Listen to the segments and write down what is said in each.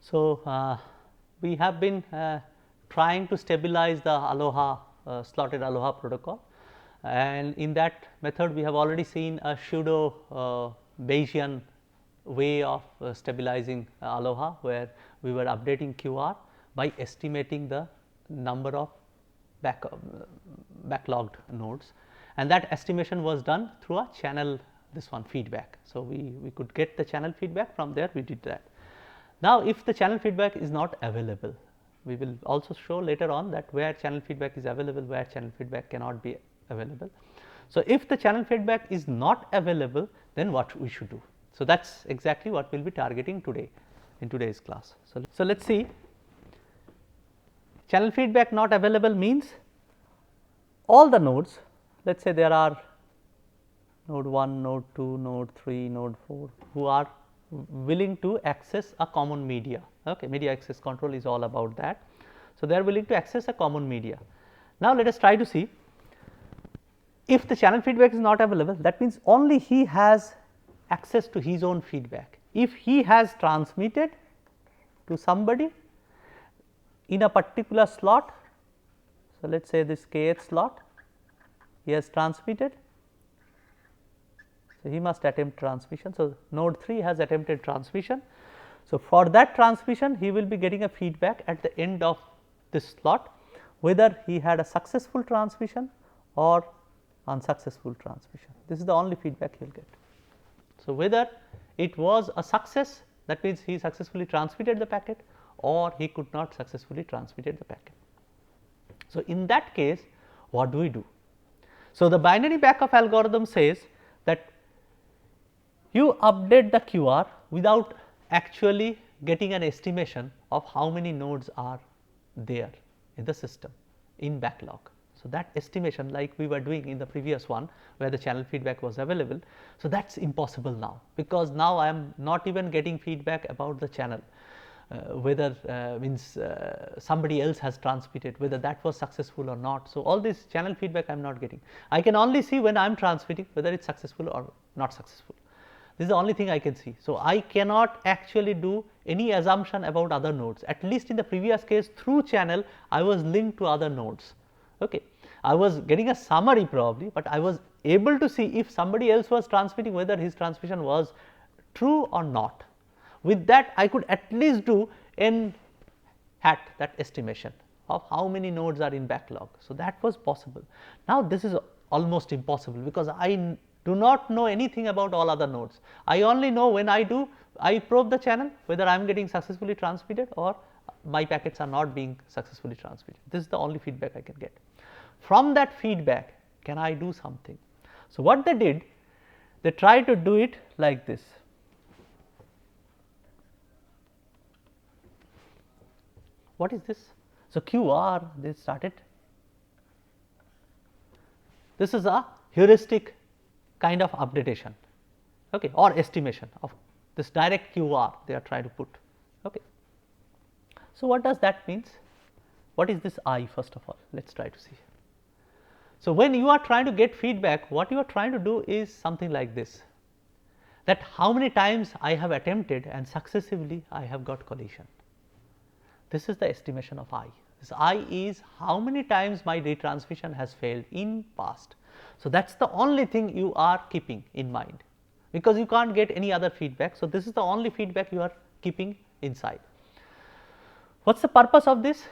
So, we have been trying to stabilize the Aloha slotted Aloha protocol, and in that method we have already seen a pseudo Bayesian way of stabilizing Aloha, where we were updating QR by estimating the number of backlogged nodes, and that estimation was done through a channel feedback. So, we could get the channel feedback, from there we did that. Now, if the channel feedback is not available, we will also show later on that where channel feedback is available, where channel feedback cannot be available. So, if the channel feedback is not available, then what we should do? So, that is exactly what we will be targeting today in today's class. So, let us see, channel feedback not available means all the nodes, let us say there are node 1, node 2, node 3, node 4 who are willing to access a common media. Okay, media access control is all about that. So, they are willing to access a common media. Now, let us try to see, if the channel feedback is not available, that means only he has access to his own feedback. If he has transmitted to somebody in a particular slot, so let us say this kth slot, he has transmitted. So, he must attempt transmission. So, node 3 has attempted transmission. So, for that transmission he will be getting a feedback at the end of this slot, whether he had a successful transmission or unsuccessful transmission. This is the only feedback he will get. So, whether it was a success, that means he successfully transmitted the packet, or he could not successfully transmitted the packet. So, in that case what do we do? So, the binary backup algorithm says that you update the QR without actually getting an estimation of how many nodes are there in the system in backlog. So, that estimation, like we were doing in the previous one where the channel feedback was available. So, that is impossible now, because now I am not even getting feedback about the channel, whether means somebody else has transmitted, whether that was successful or not. So, all this channel feedback I am not getting. I can only see when I am transmitting whether it is successful or not successful. This is the only thing I can see. So, I cannot actually do any assumption about other nodes. At least in the previous case, through channel I was linked to other nodes. Okay. I was getting a summary probably, but I was able to see if somebody else was transmitting, whether his transmission was true or not. With that I could at least do n hat, that estimation of how many nodes are in backlog. So, that was possible. Now, this is almost impossible, because I do not know anything about all other nodes. I only know when I probe the channel whether I am getting successfully transmitted or my packets are not being successfully transmitted. This is the only feedback I can get. From that feedback, can I do something? So, what they did, they tried to do it like this. What is this? So, QR, they started, this is a heuristic kind of updatation, okay, or estimation of this direct QR they are trying to put. Okay. So, what does that means? What is this I, first of all? Let us try to see. So, when you are trying to get feedback, what you are trying to do is something like this, that how many times I have attempted and successively I have got collision. This is the estimation of I. This I is how many times my retransmission has failed in past. So, that is the only thing you are keeping in mind, because you can't get any other feedback. So, this is the only feedback you are keeping inside. What is the purpose of this?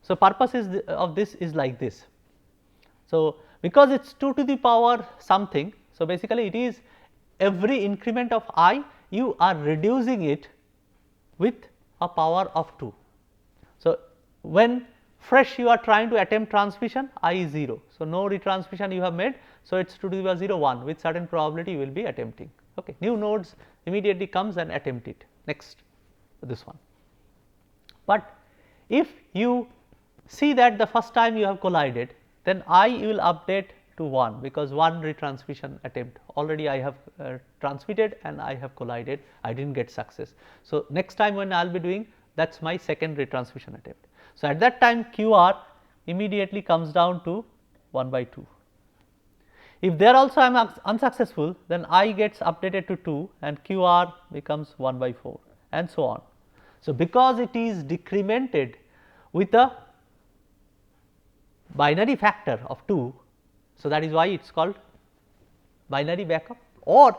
So, purpose of this is like this. So, because it is 2 to the power something. So, basically it is every increment of I you are reducing it with a power of 2. So, when fresh you are trying to attempt transmission, I is 0. So, no retransmission you have made. So, it is 2 to the power 0 1 with certain probability you will be attempting. Okay. New nodes immediately comes and attempt it next, this one. But if you see that the first time you have collided, then I you will update to 1, because 1 retransmission attempt already I have transmitted and I have collided, I did not get success. So, next time when I will be doing, that is my second retransmission attempt. So, at that time QR immediately comes down to 1 by 2. If there also I am unsuccessful, then I gets updated to 2 and QR becomes 1 by 4 and so on. So, because it is decremented with a binary factor of 2, so that is why it is called binary backup, or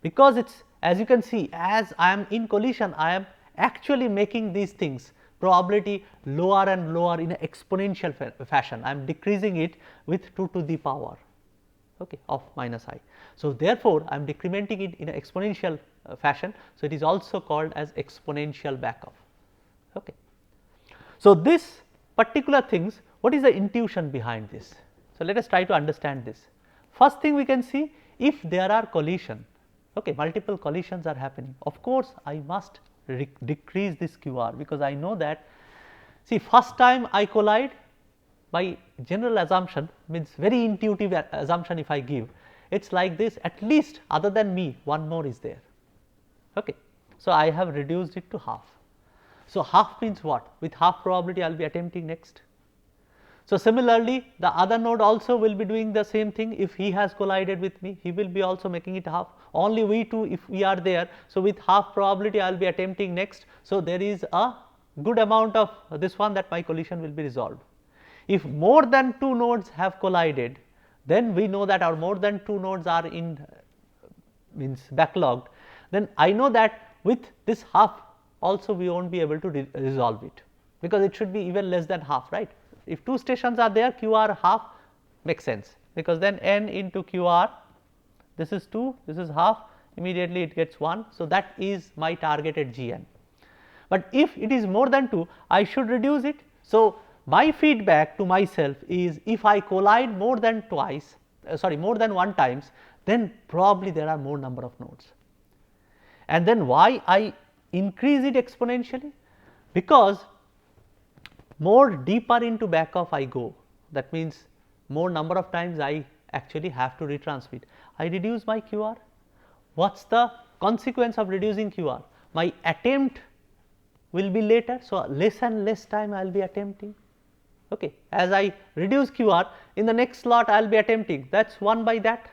because it is, as you can see, as I am in collision, I am actually making these things probability lower and lower in an exponential fashion. I am decreasing it with 2 to the power of minus I. So, therefore, I am decrementing it in an exponential fashion. So, it is also called as exponential backup. Okay. So, this particular things, what is the intuition behind this? So, let us try to understand this. First thing we can see, if there are collision, multiple collisions are happening, of course, I must decrease this QR, because I know that, see, first time I collide, by general assumption, means very intuitive assumption if I give, it is like this, at least other than me one more is there. Okay. So, I have reduced it to half. So, half means what? With half probability I will be attempting next. So, similarly, the other node also will be doing the same thing. If he has collided with me, he will be also making it half, only we two if we are there. So, with half probability I will be attempting next. So, there is a good amount of this one that my collision will be resolved. If more than 2 nodes have collided, then we know that, or more than 2 nodes are in means backlogged, then I know that with this half also we will not be able to resolve it, because it should be even less than half, right. If 2 stations are there, QR half makes sense, because then n into QR, this is 2, this is half, immediately it gets 1. So, that is my targeted GN. But if it is more than 2, I should reduce it. So, my feedback to myself is, if I collide more than more than 1 times, then probably there are more number of nodes. And then why I increase it exponentially? Because more deeper into backoff I go, that means more number of times I actually have to retransmit. I reduce my QR. What is the consequence of reducing QR? My attempt will be later. So, less and less time I will be attempting. Okay. As I reduce QR, in the next slot I will be attempting, that is 1 by that,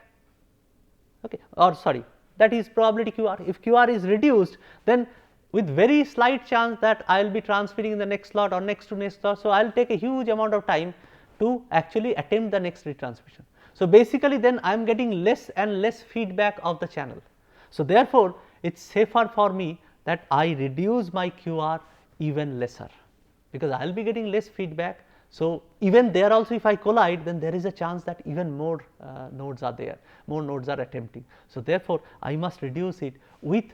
or sorry, that is probability QR. If QR is reduced, then with very slight chance that I will be transferring in the next slot or next to next slot. So, I will take a huge amount of time to actually attempt the next retransmission. So, basically then I am getting less and less feedback of the channel. So, therefore, it is safer for me that I reduce my QR even lesser, because I will be getting less feedback. So, even there also if I collide, then there is a chance that even more nodes are there, more nodes are attempting. So, therefore, I must reduce it with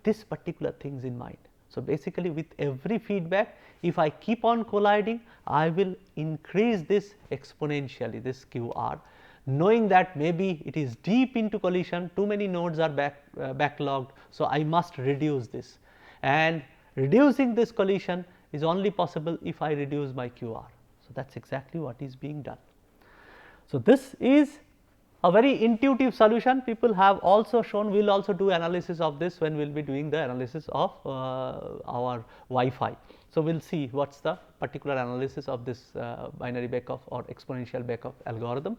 this particular things in mind. So, basically with every feedback, if I keep on colliding, I will increase this exponentially, this QR, knowing that maybe it is deep into collision, too many nodes are backlogged. So, I must reduce this, and reducing this collision is only possible if I reduce my QR. So, that is exactly what is being done. So, this is a very intuitive solution. People have also shown, we will also do analysis of this when we will be doing the analysis of our Wi-Fi. So, we will see what is the particular analysis of this binary backoff or exponential backoff algorithm.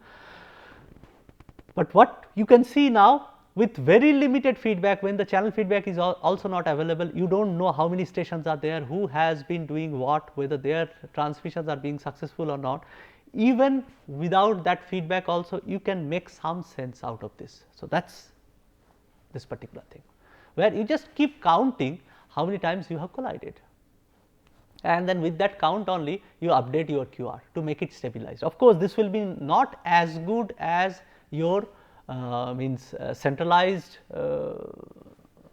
But what you can see now, with very limited feedback, when the channel feedback is also not available, you do not know how many stations are there, who has been doing what, whether their transmissions are being successful or not. Even without that feedback also, you can make some sense out of this. So, that is this particular thing, where you just keep counting how many times you have collided, and then with that count only you update your QR to make it stabilized. Of course, this will be not as good as your centralized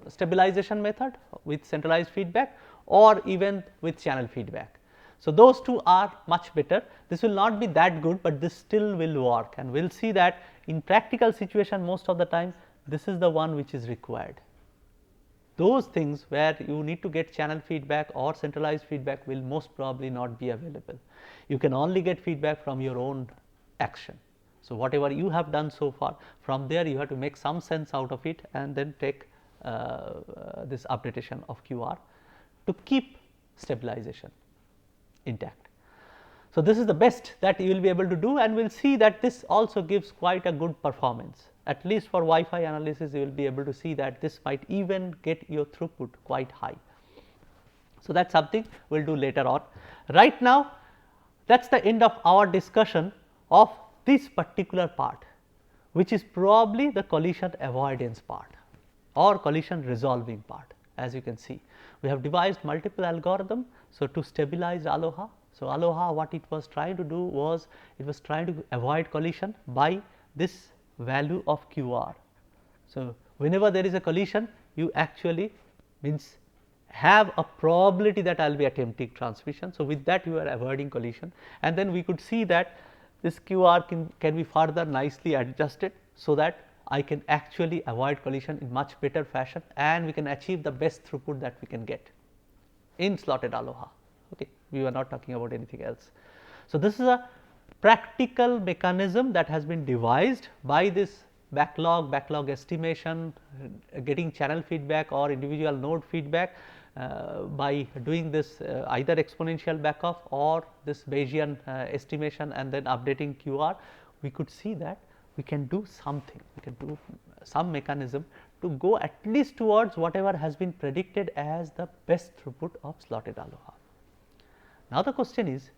stabilization method with centralized feedback, or even with channel feedback. So, those two are much better. This will not be that good, but this still will work, and we will see that in practical situation most of the time this is the one which is required. Those things where you need to get channel feedback or centralized feedback will most probably not be available. You can only get feedback from your own action. So, whatever you have done so far, from there you have to make some sense out of it, and then take this updatation of QR to keep stabilization intact. So, this is the best that you will be able to do, and we will see that this also gives quite a good performance. At least for Wi-Fi analysis, you will be able to see that this might even get your throughput quite high. So, that is something we will do later on. Right now, that is the end of our discussion of this particular part, which is probably the collision avoidance part or collision resolving part. As you can see, we have devised multiple algorithms. So, to stabilize Aloha. So, Aloha, what it was trying to do was it was trying to avoid collision by this value of QR. So, whenever there is a collision, you actually means have a probability that I will be attempting transmission. So, with that you are avoiding collision, and then we could see that this QR can be further nicely adjusted, so that I can actually avoid collision in much better fashion, and we can achieve the best throughput that we can get in slotted Aloha. Okay. We were not talking about anything else. So, this is a practical mechanism that has been devised by this backlog estimation, getting channel feedback or individual node feedback by doing this either exponential backoff or this Bayesian estimation and then updating QR. We could see that we can do something, we can do some mechanism to go at least towards whatever has been predicted as the best throughput of slotted Aloha. Now, the question is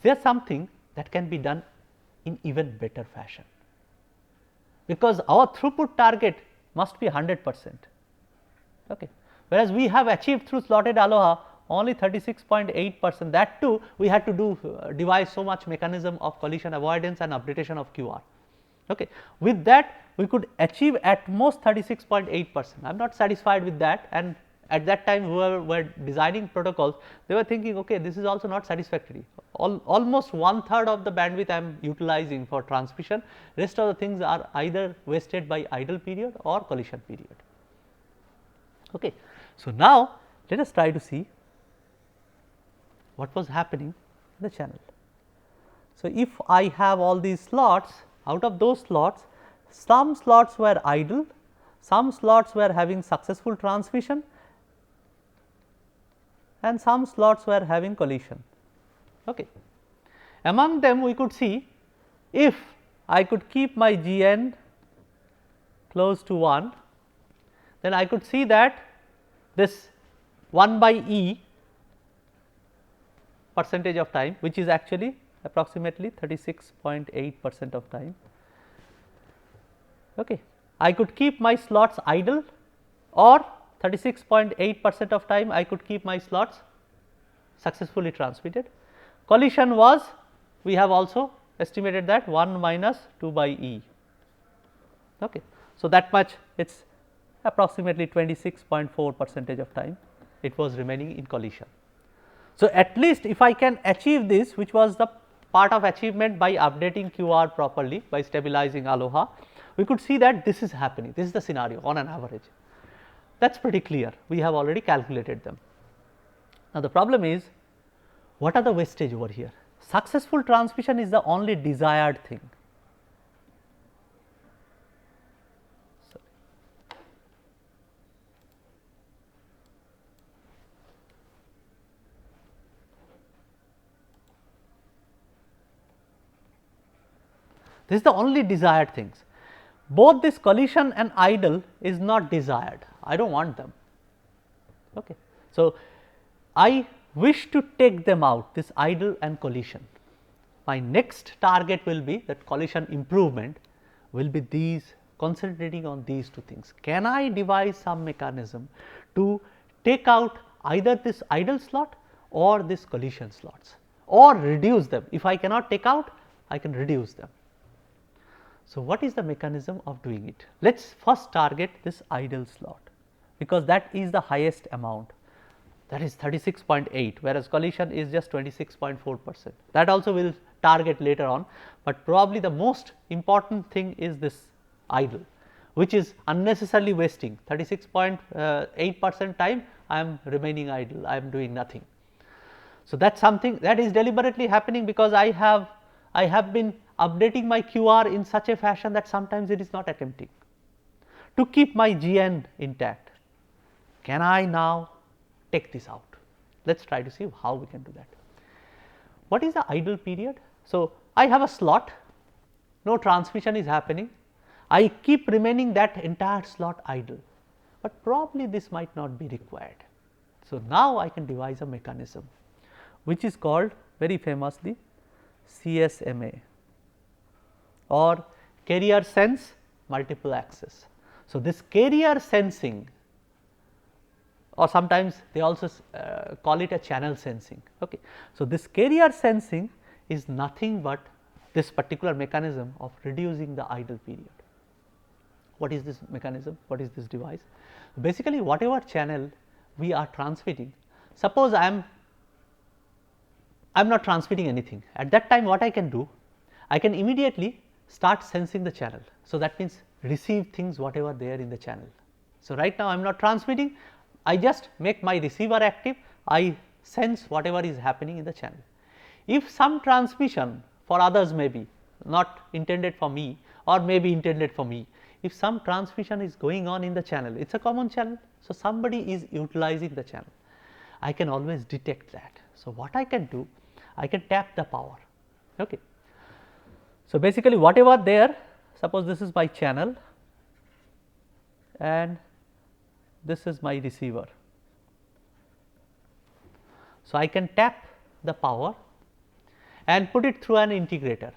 there something that can be done in even better fashion? Because our throughput target must be 100%, okay. Whereas we have achieved through slotted Aloha only 36.8%, that too we had to do devise so much mechanism of collision avoidance and updatation of QR. Okay. With that we could achieve at most 36.8%. I am not satisfied with that, and at that time whoever were designing protocols, they were thinking, okay, this is also not satisfactory. Almost 1/3 of the bandwidth I am utilizing for transmission, rest of the things are either wasted by idle period or collision period. Okay. So, now let us try to see what was happening in the channel. So, if I have all these slots, out of those slots, some slots were idle, some slots were having successful transmission, and some slots were having collision. Okay. Among them we could see, if I could keep my Gn close to 1, then I could see that this 1 by E percentage of time, which is actually approximately 36.8% of time. Okay. I could keep my slots idle, or 36.8% of time I could keep my slots successfully transmitted. Collision was, we have also estimated that 1 minus 2 by E. Okay. So, that much it is approximately 26.4% of time it was remaining in collision. So, at least if I can achieve this, which was the part of achievement by updating QR properly, by stabilizing Aloha, we could see that this is happening, this is the scenario on an average. That is pretty clear, we have already calculated them. Now, the problem is, what are the wastage over here? Successful transmission is the only desired thing. This is the only desired things. Both this collision and idle is not desired, I do not want them. Okay. So, I wish to take them out, this idle and collision. My next target will be that collision improvement will be these, concentrating on these two things. Can I devise some mechanism to take out either this idle slot or this collision slots, or reduce them? If I cannot take out, I can reduce them. So, what is the mechanism of doing it? Let us first target this idle slot, because that is the highest amount, that is 36.8, whereas collision is just 26.4%. That also will target later on, but probably the most important thing is this idle, which is unnecessarily wasting 36.8% time I am remaining idle, I am doing nothing. So, that is something that is deliberately happening, because I have been updating my QR in such a fashion that sometimes it is not attempting to keep my Gn intact. Can I now take this out? Let us try to see how we can do that. What is the idle period? So, I have a slot, no transmission is happening, I keep remaining that entire slot idle, but probably this might not be required. So, now I can devise a mechanism which is called very famously CSMA or carrier sense multiple access. So, this carrier sensing, or sometimes they also call it a channel sensing. Okay. So, this carrier sensing is nothing but this particular mechanism of reducing the idle period. What is this mechanism? What is this device? Basically, whatever channel we are transmitting, suppose I am not transmitting anything, at that time what I can do? I can immediately start sensing the channel. So, that means receive things whatever there in the channel. So, right now I am not transmitting, I just make my receiver active, I sense whatever is happening in the channel. If some transmission for others may be not intended for me or may be intended for me, if some transmission is going on in the channel, it is a common channel. So, somebody is utilizing the channel, I can always detect that. So, what I can do? I can tap the power. Okay. So, basically whatever there, suppose this is my channel and this is my receiver. So, I can tap the power and put it through an integrator.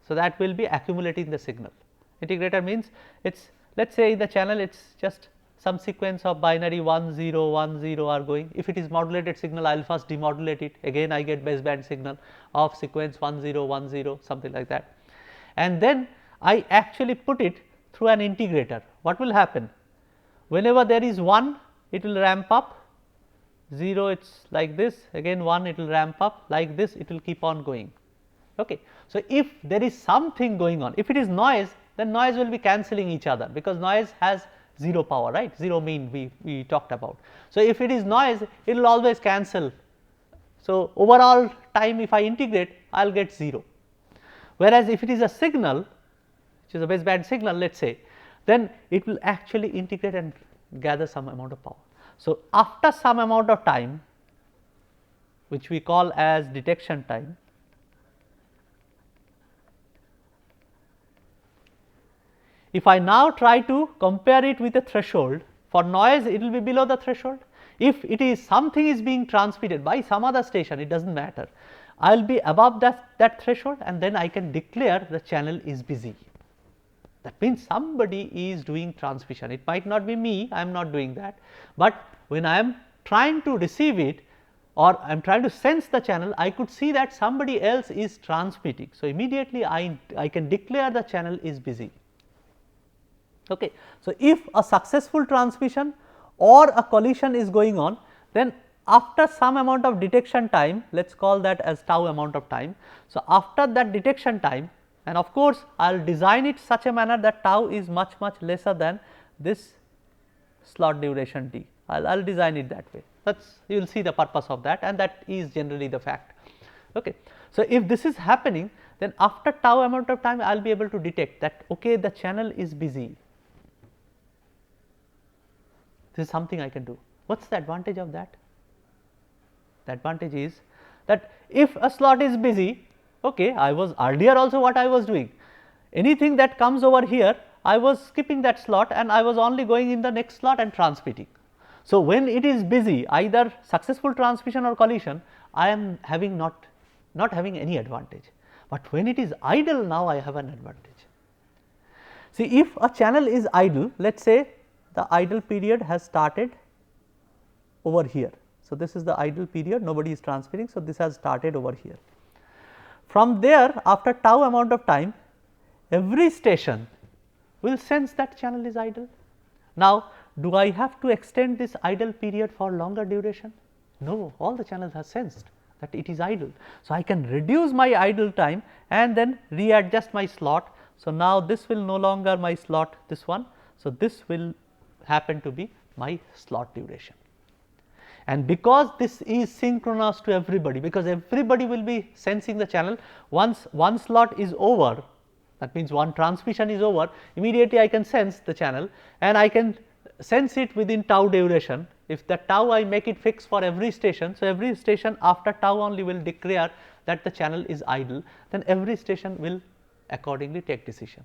So, that will be accumulating the signal. Integrator means it is, let us say in the channel it is just some sequence of binary 1 0 1 0 are going. If it is modulated signal, I will first demodulate it, again I get baseband signal of sequence 1 0 1 0 something like that, and then I actually put it through an integrator. What will happen? Whenever there is 1, it will ramp up, 0 it is like this, again 1 it will ramp up, like this it will keep on going. Okay. So, if there is something going on, if it is noise, then noise will be cancelling each other, because noise has 0 power, right, 0 mean we talked about. So, if it is noise, it will always cancel. So, overall time if I integrate, I will get 0, whereas if it is a signal which is a baseband signal, let us say, then it will actually integrate and gather some amount of power. So, after some amount of time, which we call as detection time, if I now try to compare it with a threshold, for noise it will be below the threshold. If it is something is being transmitted by some other station, it does not matter, I will be above that threshold, and then I can declare the channel is busy. That means somebody is doing transmission, it might not be me, I am not doing that, but when I am trying to receive it or I am trying to sense the channel, I could see that somebody else is transmitting. So, immediately I can declare the channel is busy. Okay. So, if a successful transmission or a collision is going on, then after some amount of detection time, let us call that as tau amount of time. So, after that detection time, and of course, I will design it such a manner that tau is much lesser than this slot duration t. I will design it that way, that is, you will see the purpose of that, and that is generally the fact. Okay. So, if this is happening, then after tau amount of time I will be able to detect that okay, the channel is busy. This is something I can do. What is the advantage of that? The advantage is that if a slot is busy, okay, I was earlier also what I was doing, anything that comes over here, I was skipping that slot and I was only going in the next slot and transmitting. So, when it is busy, either successful transmission or collision, I am having not having any advantage, but when it is idle, now I have an advantage. See, if a channel is idle, let us say the idle period has started over here. So, this is the idle period, nobody is transmitting. So, this has started over here. From there, after tau amount of time, every station will sense that channel is idle. Now, do I have to extend this idle period for longer duration? No, all the channels have sensed that it is idle. So, I can reduce my idle time and then readjust my slot. So, now this will no longer my slot, this one. So, this will happen to be my slot duration. And because this is synchronous to everybody, because everybody will be sensing the channel, once one slot is over, that means one transmission is over, immediately I can sense the channel and I can sense it within tau duration. If the tau I make it fixed for every station, so every station after tau only will declare that the channel is idle, then every station will accordingly take decision.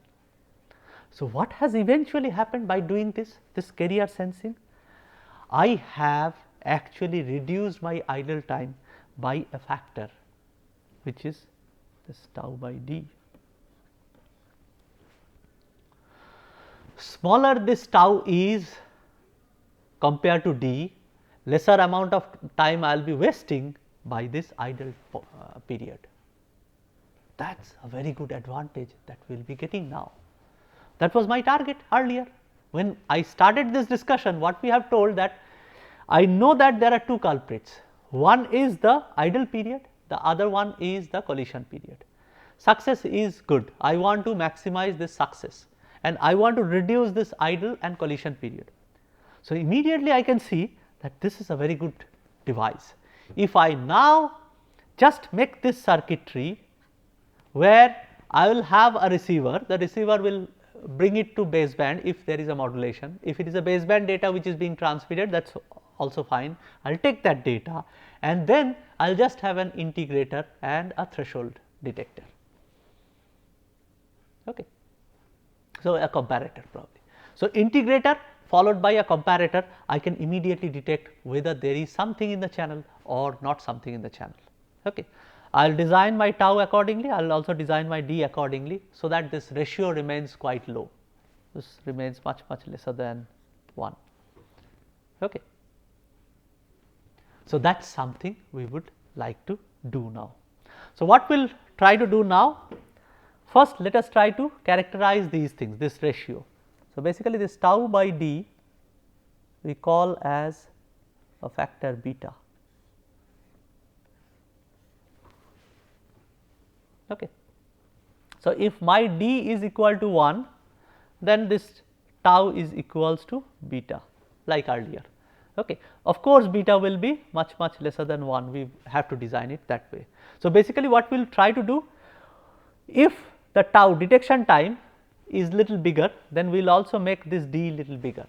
So, what has eventually happened by doing this carrier sensing? I have actually reduced my idle time by a factor, which is this tau by d. Smaller this tau is compared to d, lesser amount of time I will be wasting by this idle period. That is a very good advantage that we will be getting now. That was my target earlier. When I started this discussion, what we have told that I know that there are two culprits. One is the idle period, the other one is the collision period. Success is good. I want to maximize this success and I want to reduce this idle and collision period. So, immediately I can see that this is a very good device. If I now just make this circuitry where I will have a receiver, the receiver will bring it to baseband if there is a modulation. If it is a baseband data which is being transmitted, that is also fine. I will take that data and then I will just have an integrator and a threshold detector. Okay. So, a comparator probably. So, integrator followed by a comparator, I can immediately detect whether there is something in the channel or not something in the channel. Okay. I will design my tau accordingly, I will also design my d accordingly, so that this ratio remains quite low. This remains much lesser than 1. Okay. So, that is something we would like to do now. So, what we will try to do now? First, let us try to characterize these things, this ratio. So, basically this tau by d we call as a factor beta. Okay. So, if my d is equal to 1, then this tau is equals to beta like earlier. Okay. Of course, beta will be much lesser than 1, we have to design it that way. So, basically what we will try to do, if the tau detection time is little bigger, then we will also make this d little bigger.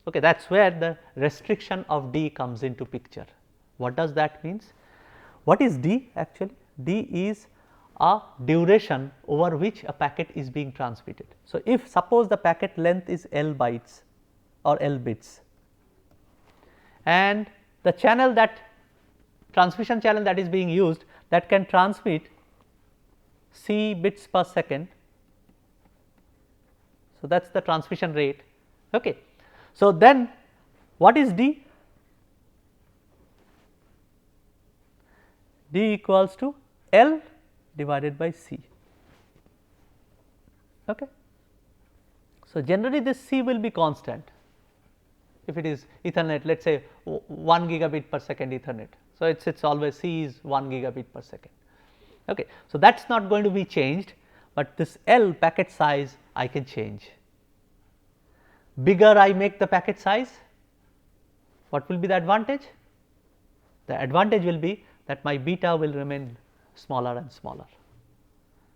Okay, that is where the restriction of d comes into picture. What does that means? What is d actually? D is a duration over which a packet is being transmitted. So, if suppose the packet length is L bytes or L bits and the channel that transmission channel that is being used that can transmit C bits per second. So, that is the transmission rate. Okay. So, then what is D? D equals to L divided by C. Okay. So, generally this C will be constant if it is Ethernet, let us say 1 gigabit per second Ethernet. So, it is always C is 1 gigabit per second. Okay. So, that is not going to be changed, but this L packet size I can change. Bigger I make the packet size, what will be the advantage? The advantage will be that my beta will remain smaller and smaller,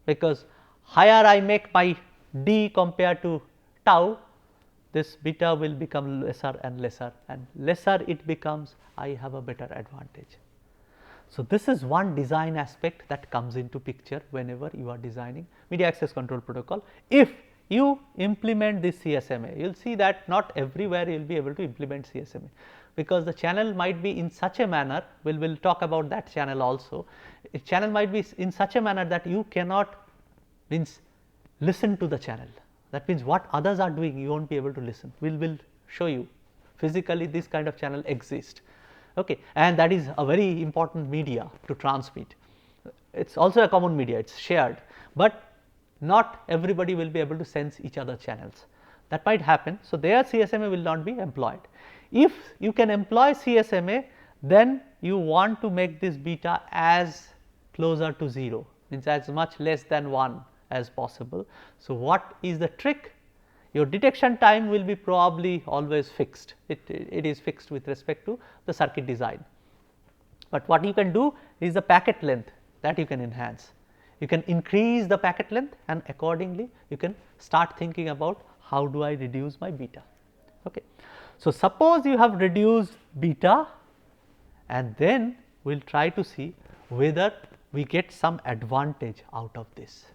because higher I make my d compared to tau, this beta will become lesser and lesser, and lesser it becomes, I have a better advantage. So, this is one design aspect that comes into picture whenever you are designing media access control protocol. If you implement this CSMA, you will see that not everywhere you will be able to implement CSMA, because the channel might be in such a manner, we will talk about that channel also. A channel might be in such a manner that you cannot listen to the channel. That means, what others are doing you will not be able to listen. We will show you physically this kind of channel exists. Okay. And that is a very important media to transmit. It is also a common media, it is shared, but not everybody will be able to sense each other channels. That might happen. So, there CSMA will not be employed. If you can employ CSMA, then you want to make this beta as closer to 0, means as much less than 1 as possible. So, what is the trick? Your detection time will be probably always fixed, it is fixed with respect to the circuit design, but what you can do is the packet length that you can enhance. You can increase the packet length and accordingly you can start thinking about how do I reduce my beta. Okay. So, suppose you have reduced beta, and then we will try to see whether we get some advantage out of this.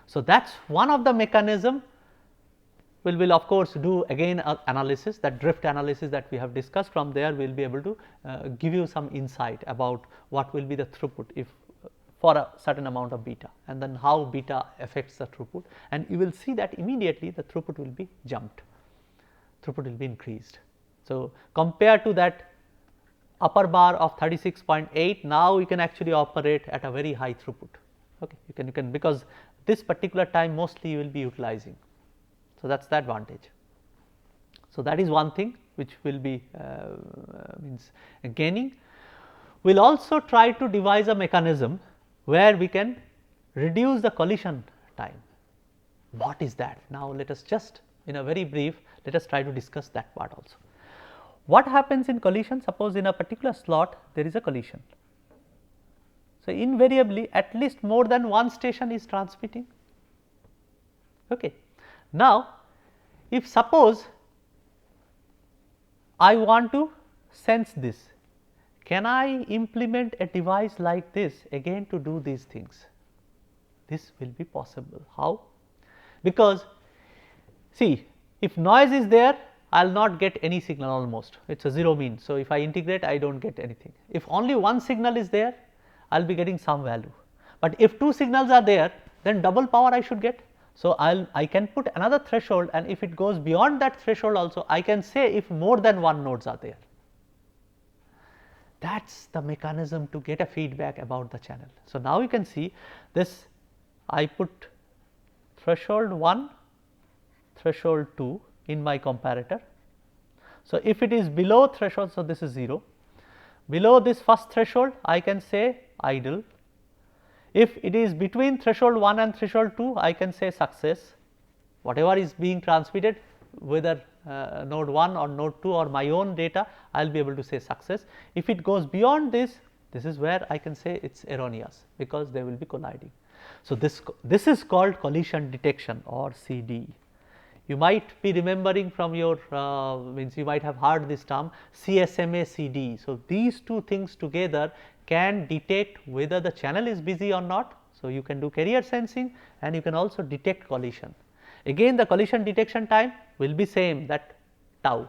So, that is one of the mechanism we will of course do again analysis, that drift analysis that we have discussed. From there we will be able to give you some insight about what will be the throughput if for a certain amount of beta, and then how beta affects the throughput, and you will see that immediately the throughput will be jumped, throughput will be increased. So, compared to that upper bar of 36.8, now you can actually operate at a very high throughput. Okay, you can because this particular time mostly you will be utilizing. So, that is the advantage. So, that is one thing which will be means gaining. We will also try to devise a mechanism where we can reduce the collision time. What is that? Now, let us just in a very brief, let us try to discuss that part also. What happens in collision? Suppose in a particular slot there is a collision. So, invariably at least more than one station is transmitting. Okay. Now, if suppose I want to sense this, can I implement a device like this again to do these things? This will be possible. How? Because see, if noise is there, I will not get any signal almost, it is a 0 mean. So, if I integrate, I do not get anything. If only one signal is there, I will be getting some value, but if two signals are there, then double power I should get. So, I can put another threshold, and if it goes beyond that threshold also, I can say if more than one nodes are there. That is the mechanism to get a feedback about the channel. So, now you can see this, I put threshold 1, threshold 2 in my comparator. So, if it is below threshold, so this is 0, below this first threshold I can say idle. If it is between threshold 1 and threshold 2, I can say success, whatever is being transmitted, whether node 1 or node 2 or my own data, I will be able to say success. If it goes beyond this, this is where I can say it is erroneous, because they will be colliding. So, this is called collision detection or CD. You might be remembering from your means you might have heard this term CSMA CD. So, these two things together can detect whether the channel is busy or not. So, you can do carrier sensing and you can also detect collision. Again the collision detection time will be same, that tau,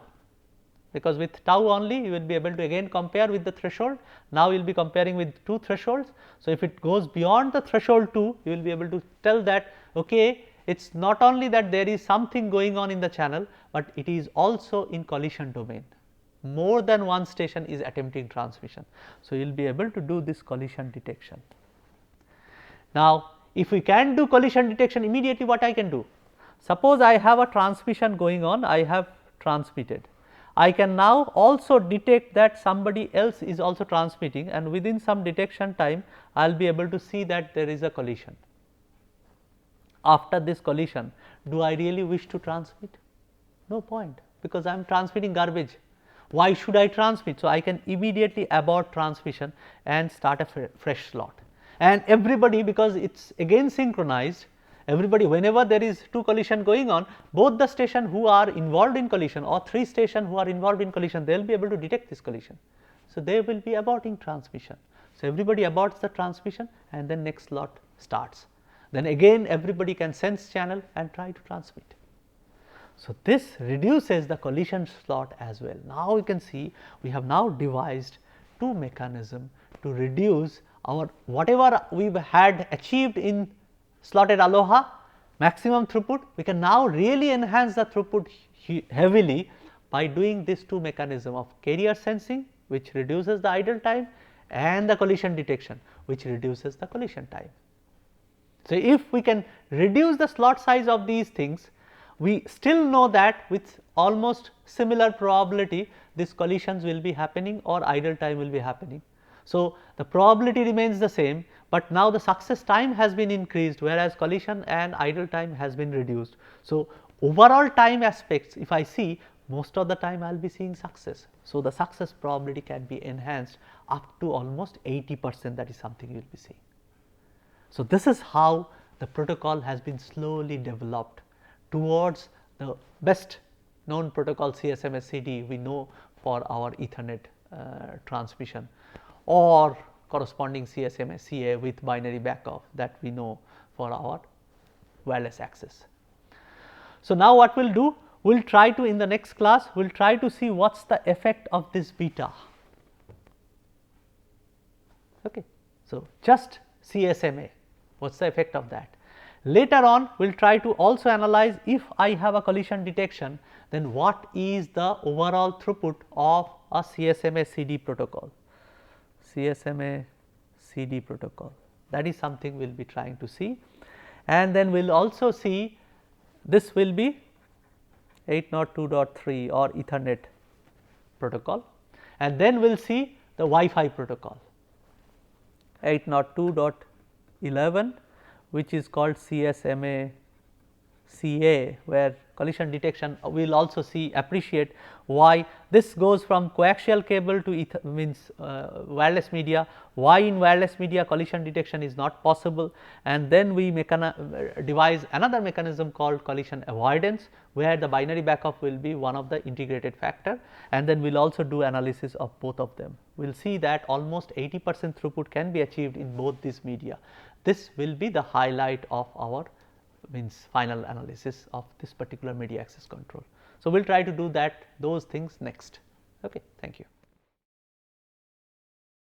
because with tau only you will be able to again compare with the threshold. Now, you will be comparing with two thresholds. So, if it goes beyond the threshold 2, you will be able to tell that okay, it is not only that there is something going on in the channel, but it is also in collision domain, more than one station is attempting transmission. So, you will be able to do this collision detection. Now, if we can do collision detection immediately, what I can do? Suppose I have a transmission going on, I have transmitted, I can now also detect that somebody else is also transmitting, and within some detection time I will be able to see that there is a collision. After this collision, do I really wish to transmit? No point, because I am transmitting garbage. Why should I transmit? So, I can immediately abort transmission and start a fresh slot, and everybody, because it is again synchronized, everybody, whenever there is two collision going on, both the station who are involved in collision or three station who are involved in collision, they will be able to detect this collision. So, they will be aborting transmission. So, everybody aborts the transmission and then next slot starts. Then again everybody can sense channel and try to transmit. So, this reduces the collision slot as well. Now, you can see we have now devised two mechanisms to reduce our whatever we had achieved in slotted Aloha maximum throughput, we can now really enhance the throughput heavily by doing these two mechanisms of carrier sensing, which reduces the idle time, and the collision detection, which reduces the collision time. So, if we can reduce the slot size of these things, we still know that with almost similar probability these collisions will be happening or idle time will be happening. So, the probability remains the same, but now the success time has been increased, whereas collision and idle time has been reduced. So, overall time aspects, if I see, most of the time I will be seeing success. So, the success probability can be enhanced up to almost 80%, that is something you will be seeing. So, this is how the protocol has been slowly developed towards the best known protocol CSMA/CD we know for our Ethernet transmission, or corresponding CSMA/CA with binary backup that we know for our wireless access. So, now what we will do? We will try to, in the next class, we will try to see what is the effect of this beta. Okay. So, just CSMA, what is the effect of that? Later on, we will try to also analyze, if I have a collision detection, then what is the overall throughput of a CSMA CD protocol. CSMA CD protocol, that is something we will be trying to see. And then we will also see, this will be 802.3 or Ethernet protocol, and then we will see the Wi-Fi protocol 802.11, which is called CSMA CA, where collision detection we will also see, appreciate why this goes from coaxial cable to wireless media, why in wireless media collision detection is not possible, and then we devise another mechanism called collision avoidance, where the binary backup will be one of the integrated factor, and then we will also do analysis of both of them. We will see that almost 80% throughput can be achieved in both these media. This will be the highlight of our final analysis of this particular media access control. So, we will try to do those things next. Okay, thank you.